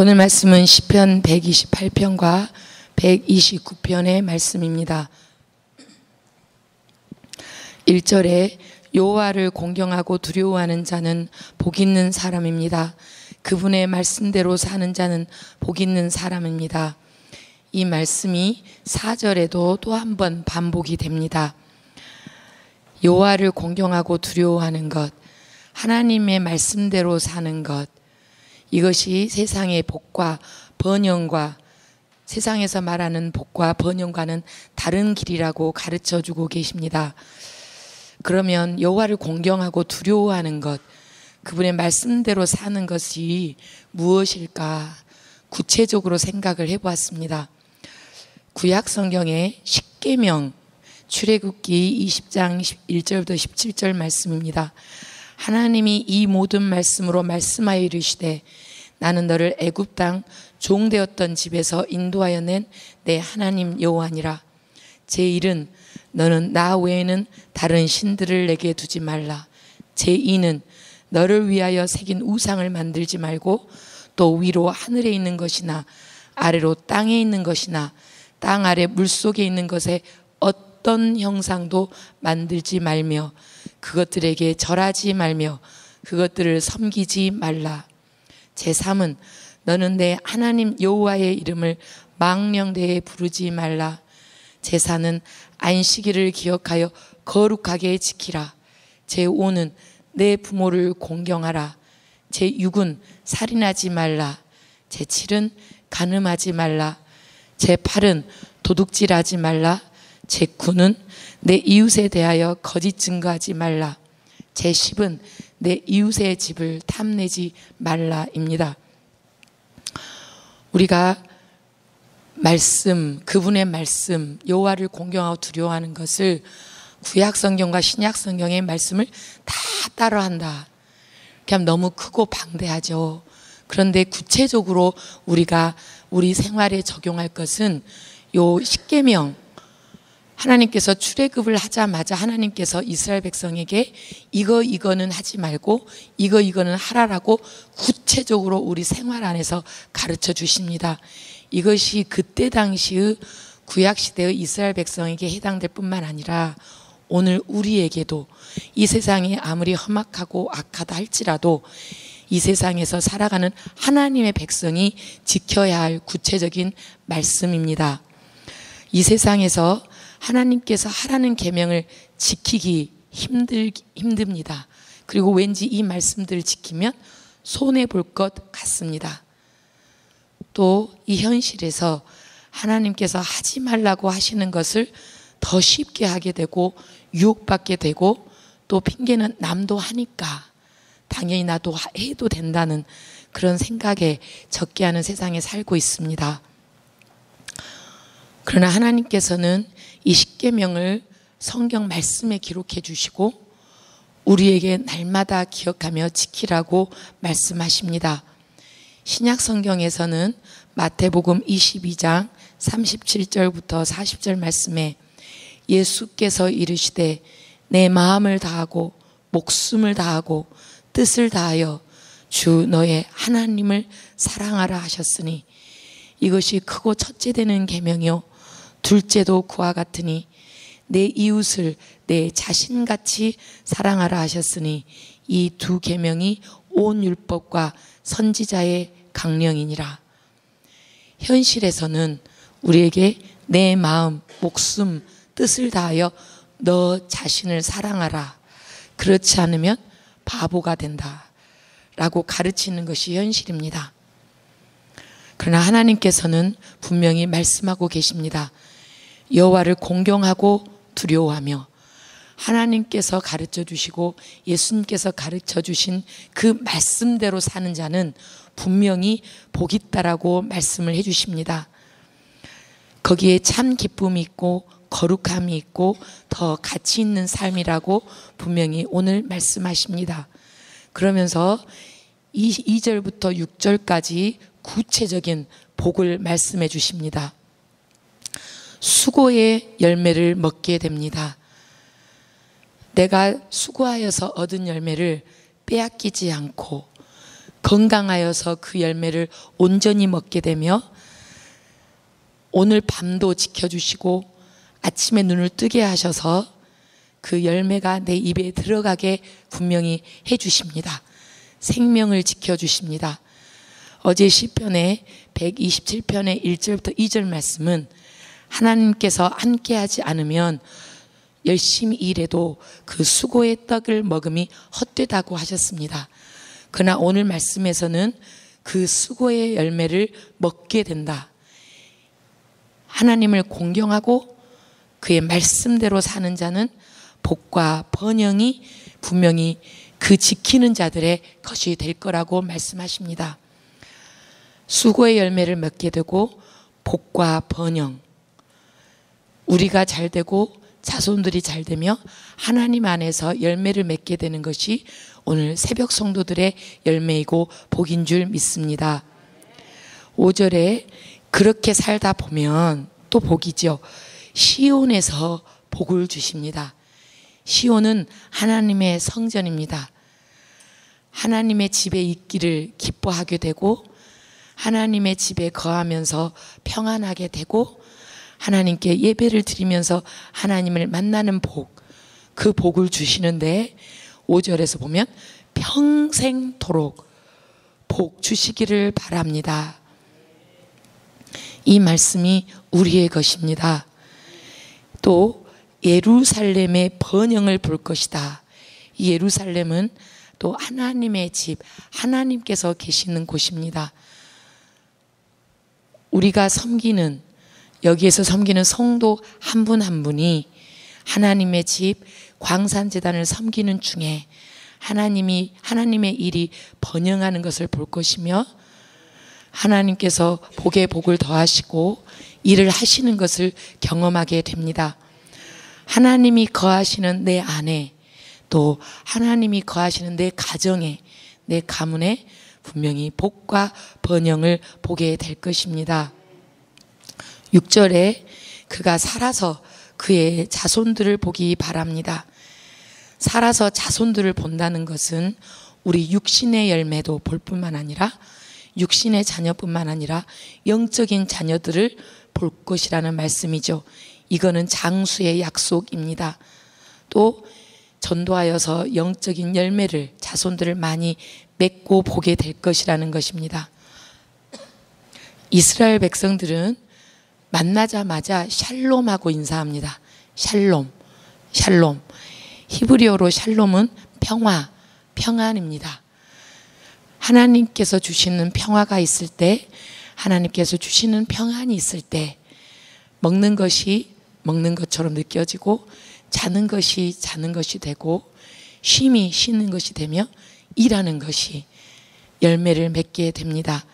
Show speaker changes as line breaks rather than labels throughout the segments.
오늘 말씀은 시편 128편과 129편의 말씀입니다. 1절에 여호와를 공경하고 두려워하는 자는 복 있는 사람입니다. 그분의 말씀대로 사는 자는 복 있는 사람입니다. 이 말씀이 4절에도 또 한 번 반복이 됩니다. 여호와를 공경하고 두려워하는 것, 하나님의 말씀대로 사는 것, 이것이 세상의 복과 번영과 세상에서 말하는 복과 번영과는 다른 길이라고 가르쳐주고 계십니다. 그러면 여호와를 공경하고 두려워하는 것, 그분의 말씀대로 사는 것이 무엇일까 구체적으로 생각을 해보았습니다. 구약 성경의 십계명, 출애굽기 20장 1절부터 17절 말씀입니다. 하나님이 이 모든 말씀으로 말씀하여 이르시되 나는 너를 애굽 땅 종되었던 집에서 인도하여 낸 내 하나님 여호와니라. 제1은 너는 나 외에는 다른 신들을 내게 두지 말라. 제2는 너를 위하여 새긴 우상을 만들지 말고 또 위로 하늘에 있는 것이나 아래로 땅에 있는 것이나 땅 아래 물속에 있는 것에 어떤 형상도 만들지 말며 그것들에게 절하지 말며 그것들을 섬기지 말라. 제3은 너는 내 하나님 여호와의 이름을 망령되이 부르지 말라. 제4는 안식일을 기억하여 거룩하게 지키라. 제5는 내 부모를 공경하라. 제6은 살인하지 말라. 제7은 간음하지 말라. 제8은 도둑질하지 말라. 제9는 내 이웃에 대하여 거짓 증거하지 말라. 제10은 내 이웃의 집을 탐내지 말라입니다. 우리가 말씀, 그분의 말씀, 여호와를 공경하고 두려워하는 것을 구약 성경과 신약 성경의 말씀을 다 따라한다. 그냥 너무 크고 방대하죠. 그런데 구체적으로 우리가 우리 생활에 적용할 것은 요 십계명, 하나님께서 출애굽을 하자마자 하나님께서 이스라엘 백성에게 이거는 하지 말고 이거는 하라라고 구체적으로 우리 생활 안에서 가르쳐 주십니다. 이것이 그때 당시의 구약시대의 이스라엘 백성에게 해당될 뿐만 아니라 오늘 우리에게도 이 세상이 아무리 험악하고 악하다 할지라도 이 세상에서 살아가는 하나님의 백성이 지켜야 할 구체적인 말씀입니다. 이 세상에서 하나님께서 하라는 계명을 지키기 힘듭니다. 그리고 왠지 이 말씀들을 지키면 손해볼 것 같습니다. 또 이 현실에서 하나님께서 하지 말라고 하시는 것을 더 쉽게 하게 되고 유혹받게 되고 또 핑계는 남도 하니까 당연히 나도 해도 된다는 그런 생각에 적게 하는 세상에 살고 있습니다. 그러나 하나님께서는 이 십계명을 성경 말씀에 기록해 주시고 우리에게 날마다 기억하며 지키라고 말씀하십니다. 신약 성경에서는 마태복음 22장 37절부터 40절 말씀에 예수께서 이르시되 내 마음을 다하고 목숨을 다하고 뜻을 다하여 주 너의 하나님을 사랑하라 하셨으니 이것이 크고 첫째 되는 계명이요 둘째도 그와 같으니 내 이웃을 내 자신같이 사랑하라 하셨으니 이 두 계명이 온 율법과 선지자의 강령이니라. 현실에서는 우리에게 내 마음, 목숨, 뜻을 다하여 너 자신을 사랑하라. 그렇지 않으면 바보가 된다. 라고 가르치는 것이 현실입니다. 그러나 하나님께서는 분명히 말씀하고 계십니다. 여호와를 공경하고 두려워하며 하나님께서 가르쳐 주시고 예수님께서 가르쳐 주신 그 말씀대로 사는 자는 분명히 복이 있다라고 말씀을 해 주십니다. 거기에 참 기쁨이 있고 거룩함이 있고 더 가치 있는 삶이라고 분명히 오늘 말씀하십니다. 그러면서 2절부터 6절까지 구체적인 복을 말씀해 주십니다. 수고의 열매를 먹게 됩니다. 내가 수고하여서 얻은 열매를 빼앗기지 않고 건강하여서 그 열매를 온전히 먹게 되며 오늘 밤도 지켜주시고 아침에 눈을 뜨게 하셔서 그 열매가 내 입에 들어가게 분명히 해주십니다. 생명을 지켜주십니다. 어제 시편의 127편의 1절부터 2절 말씀은 하나님께서 함께하지 않으면 열심히 일해도 그 수고의 떡을 먹음이 헛되다고 하셨습니다. 그러나 오늘 말씀에서는 그 수고의 열매를 먹게 된다. 하나님을 공경하고 그의 말씀대로 사는 자는 복과 번영이 분명히 그 지키는 자들의 것이 될 거라고 말씀하십니다. 수고의 열매를 맺게 되고 복과 번영, 우리가 잘 되고 자손들이 잘 되며 하나님 안에서 열매를 맺게 되는 것이 오늘 새벽 성도들의 열매이고 복인 줄 믿습니다. 5절에 그렇게 살다 보면 또 복이죠. 시온에서 복을 주십니다. 시온은 하나님의 성전입니다. 하나님의 집에 있기를 기뻐하게 되고 하나님의 집에 거하면서 평안하게 되고 하나님께 예배를 드리면서 하나님을 만나는 복, 그 복을 주시는데 5절에서 보면 평생토록 복 주시기를 바랍니다. 이 말씀이 우리의 것입니다. 또 예루살렘의 번영을 볼 것이다. 이 예루살렘은 또 하나님의 집, 하나님께서 계시는 곳입니다. 우리가 섬기는, 여기에서 섬기는 성도 한 분 한 분이 하나님의 집, 광산제단을 섬기는 중에 하나님의 일이 번영하는 것을 볼 것이며 하나님께서 복에 복을 더하시고 일을 하시는 것을 경험하게 됩니다. 하나님이 거하시는 내 안에, 또 하나님이 거하시는 내 가정에, 내 가문에 분명히 복과 번영을 보게 될 것입니다. 6절에 그가 살아서 그의 자손들을 보기 바랍니다. 살아서 자손들을 본다는 것은 우리 육신의 열매도 볼 뿐만 아니라 육신의 자녀뿐만 아니라 영적인 자녀들을 볼 것이라는 말씀이죠. 이거는 장수의 약속입니다. 또 전도하여서 영적인 열매를, 자손들을 많이 맺고 보게 될 것이라는 것입니다. 이스라엘 백성들은 만나자마자 샬롬하고 인사합니다. 샬롬, 샬롬. 히브리어로 샬롬은 평화, 평안입니다. 하나님께서 주시는 평화가 있을 때, 하나님께서 주시는 평안이 있을 때 먹는 것이 먹는 것처럼 느껴지고 자는 것이 자는 것이 되고 쉼이 쉬는 것이 되며 일하는 것이 열매를 맺게 됩니다.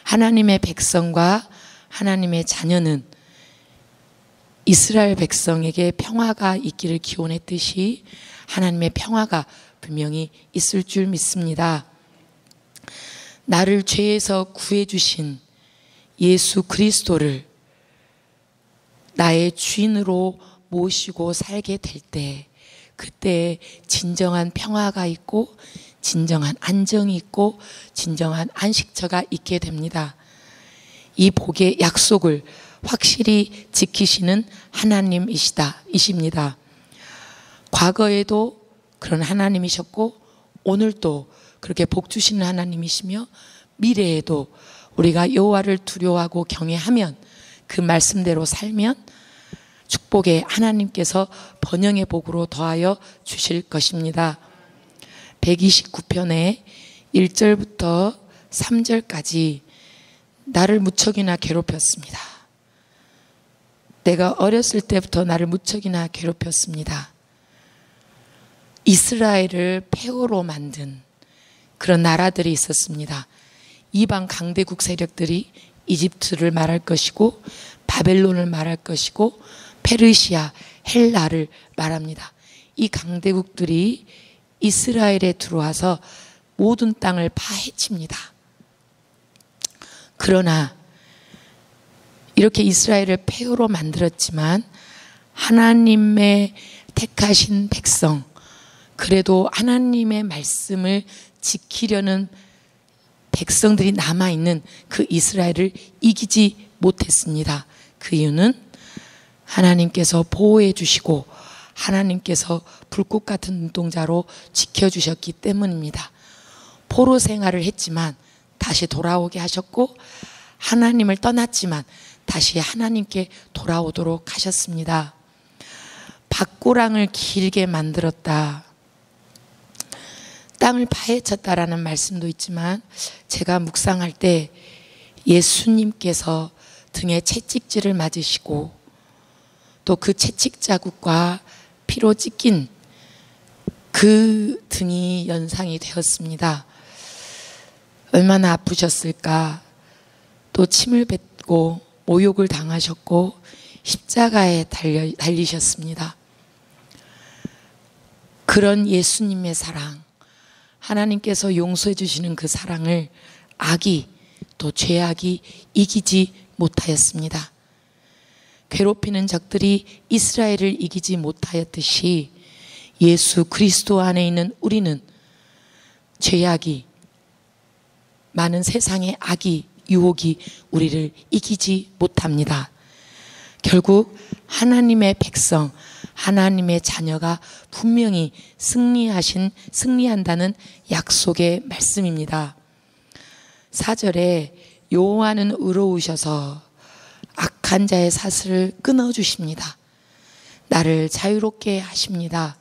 하나님의 백성과 하나님의 자녀는 이스라엘 백성에게 평화가 있기를 기원했듯이 하나님의 평화가 분명히 있을 줄 믿습니다. 나를 죄에서 구해주신 예수 그리스도를 나의 주인으로 모시고 살게 될 때, 그때 진정한 평화가 있고 진정한 안정이 있고 진정한 안식처가 있게 됩니다. 이 복의 약속을 확실히 지키시는 하나님이십니다. 과거에도 그런 하나님이셨고 오늘도 그렇게 복 주시는 하나님이시며 미래에도 우리가 여호와를 두려워하고 경외하면 그 말씀대로 살면 축복의 하나님께서 번영의 복으로 더하여 주실 것입니다. 129편의 1절부터 3절까지 나를 무척이나 괴롭혔습니다. 내가 어렸을 때부터 나를 무척이나 괴롭혔습니다. 이스라엘을 폐허로 만든 그런 나라들이 있었습니다. 이방 강대국 세력들이 이집트를 말할 것이고 바벨론을 말할 것이고 페르시아, 헬라를 말합니다. 이 강대국들이 이스라엘에 들어와서 모든 땅을 파헤칩니다. 그러나 이렇게 이스라엘을 폐허로 만들었지만 하나님의 택하신 백성, 그래도 하나님의 말씀을 지키려는 백성들이 남아있는 그 이스라엘을 이기지 못했습니다. 그 이유는 하나님께서 보호해 주시고 하나님께서 불꽃 같은 눈동자로 지켜주셨기 때문입니다. 포로 생활을 했지만 다시 돌아오게 하셨고, 하나님을 떠났지만 다시 하나님께 돌아오도록 하셨습니다. 밭고랑을 길게 만들었다, 땅을 파헤쳤다라는 말씀도 있지만, 제가 묵상할 때 예수님께서 등에 채찍질을 맞으시고 또 그 채찍 자국과 피로 찢긴 그 등이 연상이 되었습니다. 얼마나 아프셨을까. 또 침을 뱉고 모욕을 당하셨고 십자가에 달리셨습니다. 그런 예수님의 사랑, 하나님께서 용서해 주시는 그 사랑을 악이, 또 죄악이 이기지 못하였습니다. 괴롭히는 적들이 이스라엘을 이기지 못하였듯이 예수 그리스도 안에 있는 우리는 죄악이, 많은 세상의 악이, 유혹이 우리를 이기지 못합니다. 결국 하나님의 백성, 하나님의 자녀가 분명히 승리한다는 약속의 말씀입니다. 4절에 여호와는 의로우셔서 악한 자의 사슬을 끊어주십니다. 나를 자유롭게 하십니다.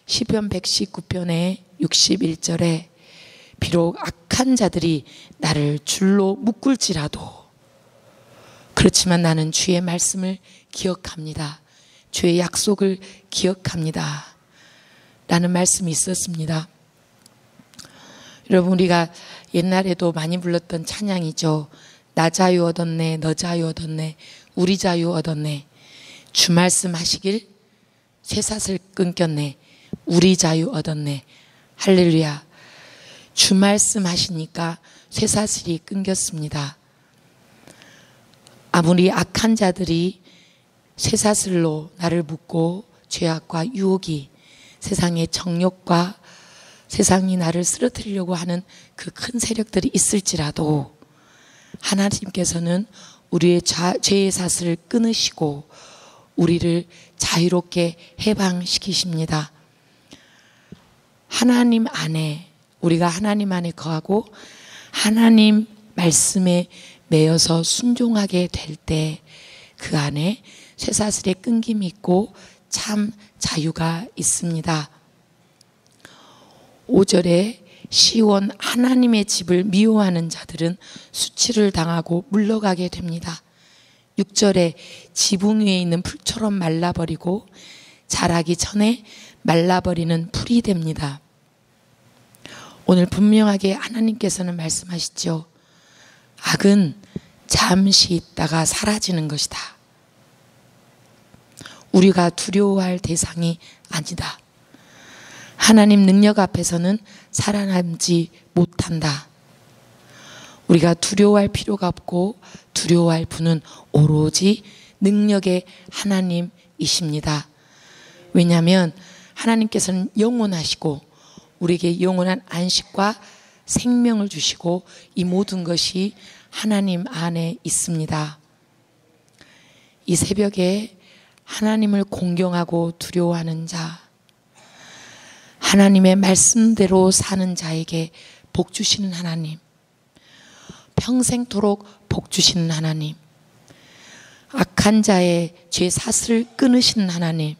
시편 119편의 61절에 비록 악한 자들이 나를 줄로 묶을지라도 그렇지만 나는 주의 말씀을 기억합니다. 주의 약속을 기억합니다. 라는 말씀이 있었습니다. 여러분, 우리가 옛날에도 많이 불렀던 찬양이죠. 나 자유 얻었네, 너 자유 얻었네, 우리 자유 얻었네. 주 말씀 하시길 쇠사슬 끊겼네, 우리 자유 얻었네. 할렐루야. 주 말씀 하시니까 쇠사슬이 끊겼습니다. 아무리 악한 자들이 쇠사슬로 나를 묶고 죄악과 유혹이, 세상의 정욕과 세상이 나를 쓰러뜨리려고 하는 그 큰 세력들이 있을지라도 하나님께서는 우리의 죄의 사슬을 끊으시고 우리를 자유롭게 해방시키십니다. 하나님 안에, 우리가 하나님 안에 거하고 하나님 말씀에 매여서 순종하게 될 때 그 안에 쇠사슬의 끊김이 있고 참 자유가 있습니다. 5절에 시온 하나님의 집을 미워하는 자들은 수치를 당하고 물러가게 됩니다. 6절에 지붕 위에 있는 풀처럼 말라버리고 자라기 전에 말라버리는 풀이 됩니다. 오늘 분명하게 하나님께서는 말씀하시죠. 악은 잠시 있다가 사라지는 것이다. 우리가 두려워할 대상이 아니다. 하나님 능력 앞에서는 살아남지 못한다. 우리가 두려워할 필요가 없고 두려워할 분은 오로지 능력의 하나님이십니다. 왜냐하면 하나님께서는 영원하시고 우리에게 영원한 안식과 생명을 주시고 이 모든 것이 하나님 안에 있습니다. 이 새벽에 하나님을 공경하고 두려워하는 자, 하나님의 말씀대로 사는 자에게 복 주시는 하나님, 평생토록 복 주시는 하나님, 악한 자의 죄 사슬을 끊으시는 하나님,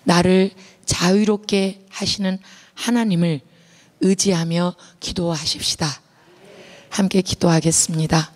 나를 자유롭게 하시는 하나님을 의지하며 기도하십시다. 함께 기도하겠습니다.